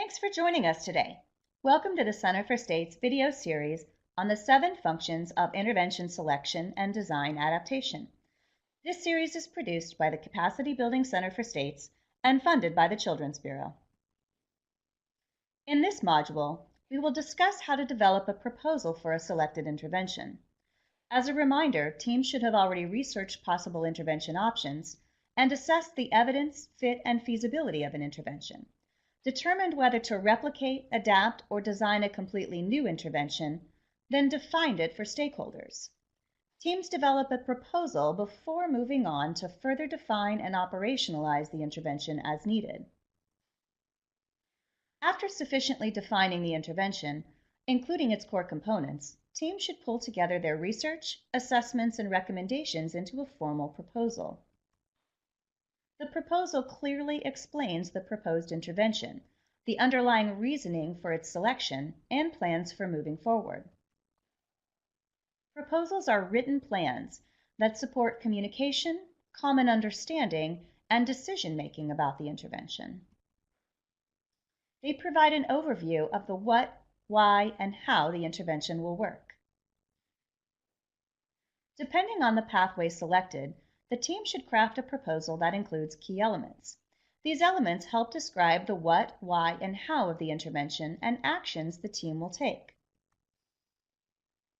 Thanks for joining us today. Welcome to the Center for State's video series on the 7 functions of intervention selection and design adaptation. This series is produced by the Capacity Building Center for States and funded by the Children's Bureau. In this module, we will discuss how to develop a proposal for a selected intervention. As a reminder, teams should have already researched possible intervention options and assessed the evidence, fit, and feasibility of an intervention, determined whether to replicate, adapt, or design a completely new intervention, then defined it for stakeholders. Teams develop a proposal before moving on to further define and operationalize the intervention as needed. After sufficiently defining the intervention, including its core components, teams should pull together their research, assessments, and recommendations into a formal proposal. The proposal clearly explains the proposed intervention, the underlying reasoning for its selection, and plans for moving forward. Proposals are written plans that support communication, common understanding, and decision-making about the intervention. They provide an overview of the what, why, and how the intervention will work. Depending on the pathway selected, the team should craft a proposal that includes key elements. These elements help describe the what, why, and how of the intervention and actions the team will take.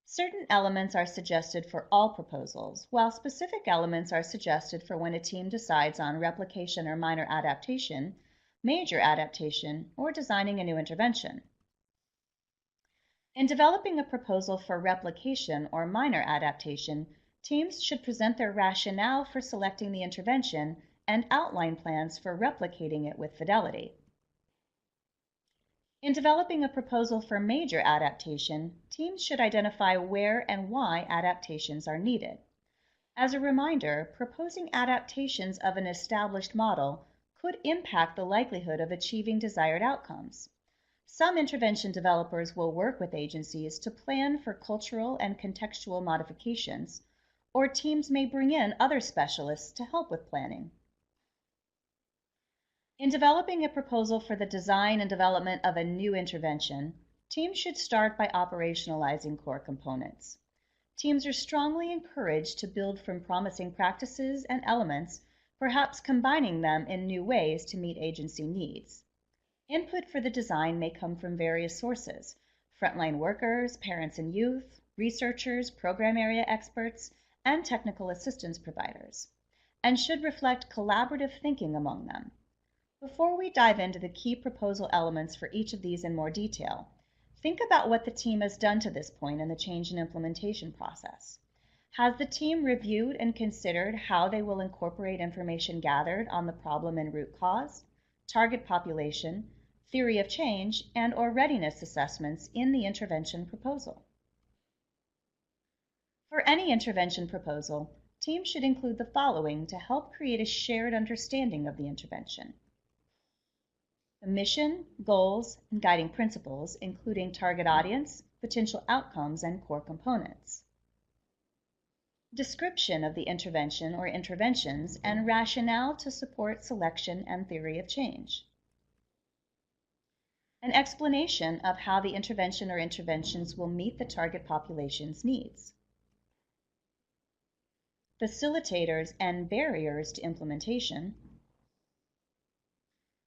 Certain elements are suggested for all proposals, while specific elements are suggested for when a team decides on replication or minor adaptation, major adaptation, or designing a new intervention. In developing a proposal for replication or minor adaptation, teams should present their rationale for selecting the intervention and outline plans for replicating it with fidelity. In developing a proposal for major adaptation, teams should identify where and why adaptations are needed. As a reminder, proposing adaptations of an established model could impact the likelihood of achieving desired outcomes. Some intervention developers will work with agencies to plan for cultural and contextual modifications, or teams may bring in other specialists to help with planning. In developing a proposal for the design and development of a new intervention, teams should start by operationalizing core components. Teams are strongly encouraged to build from promising practices and elements, perhaps combining them in new ways to meet agency needs. Input for the design may come from various sources: frontline workers, parents and youth, researchers, program area experts, and technical assistance providers, and should reflect collaborative thinking among them. Before we dive into the key proposal elements for each of these in more detail, think about what the team has done to this point in the change and implementation process. Has the team reviewed and considered how they will incorporate information gathered on the problem and root cause, target population, theory of change, and/or readiness assessments in the intervention proposal? For any intervention proposal, teams should include the following to help create a shared understanding of the intervention: the mission, goals, and guiding principles, including target audience, potential outcomes, and core components. Description of the intervention or interventions and rationale to support selection and theory of change. An explanation of how the intervention or interventions will meet the target population's needs. Facilitators and barriers to implementation.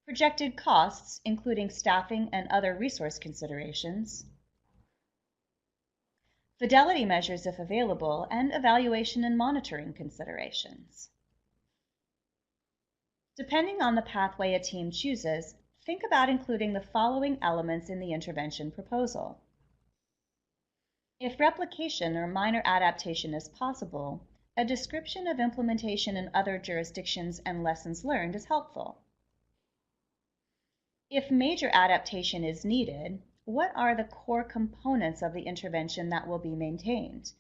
Projected costs, including staffing and other resource considerations. Fidelity measures if available, and evaluation and monitoring considerations. Depending on the pathway a team chooses, think about including the following elements in the intervention proposal. If replication or minor adaptation is possible, a description of implementation in other jurisdictions and lessons learned is helpful. If major adaptation is needed, what are the core components of the intervention that will be maintained?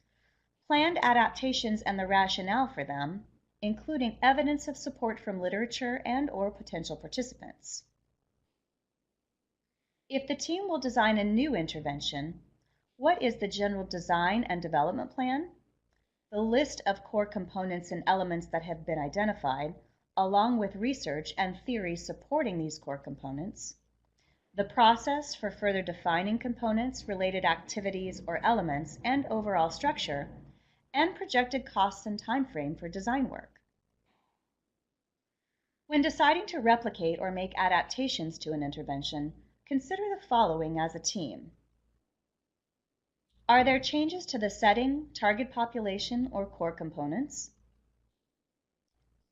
Planned adaptations and the rationale for them, including evidence of support from literature and/or potential participants. If the team will design a new intervention, what is the general design and development plan? The list of core components and elements that have been identified, along with research and theory supporting these core components. the process for further defining components, related activities or elements, and overall structure, and projected costs and timeframe for design work. When deciding to replicate or make adaptations to an intervention, consider the following as a team. Are there changes to the setting, target population, or core components?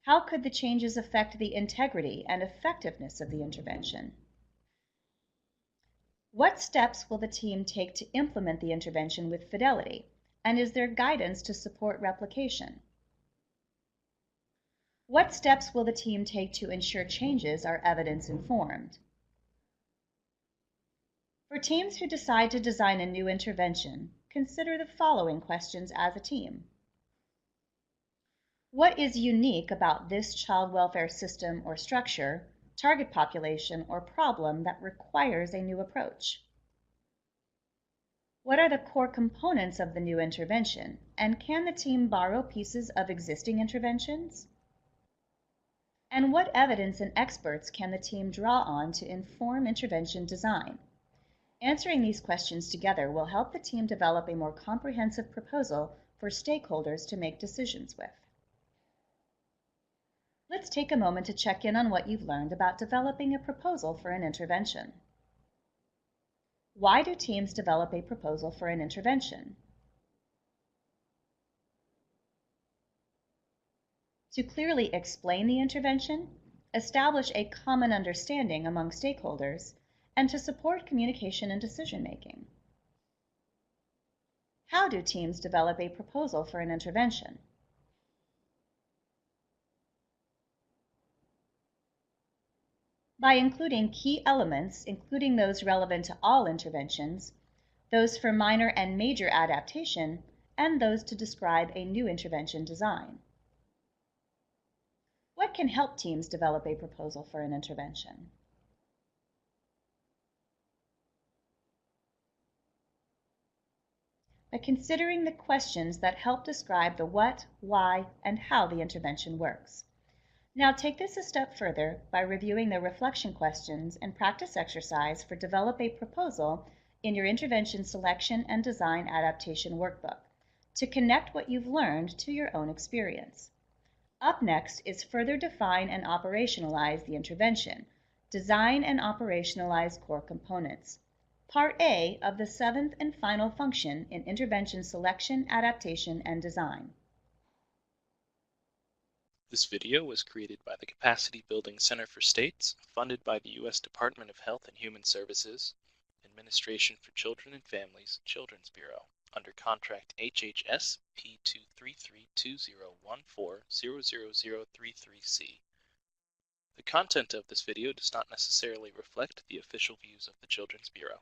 How could the changes affect the integrity and effectiveness of the intervention? What steps will the team take to implement the intervention with fidelity, and is there guidance to support replication? What steps will the team take to ensure changes are evidence-informed? For teams who decide to design a new intervention, consider the following questions as a team. What is unique about this child welfare system or structure, target population, or problem that requires a new approach? What are the core components of the new intervention, and can the team borrow pieces of existing interventions? And what evidence and experts can the team draw on to inform intervention design? Answering these questions together will help the team develop a more comprehensive proposal for stakeholders to make decisions with. Let's take a moment to check in on what you've learned about developing a proposal for an intervention. Why do teams develop a proposal for an intervention? To clearly explain the intervention, establish a common understanding among stakeholders, and to support communication and decision-making. How do teams develop a proposal for an intervention? By including key elements, including those relevant to all interventions, those for minor and major adaptation, and those to describe a new intervention design. What can help teams develop a proposal for an intervention? By considering the questions that help describe the what, why, and how the intervention works. Now take this a step further by reviewing the reflection questions and practice exercise for develop a proposal in your intervention selection and design adaptation workbook to connect what you've learned to your own experience. Up next is further define and operationalize the intervention, design and operationalize core components. Part A of the 7th and final function in intervention selection, adaptation, and design. This video was created by the Capacity Building Center for States, funded by the U.S. Department of Health and Human Services, Administration for Children and Families, Children's Bureau, under contract HHS P23320140033C. The content of this video does not necessarily reflect the official views of the Children's Bureau.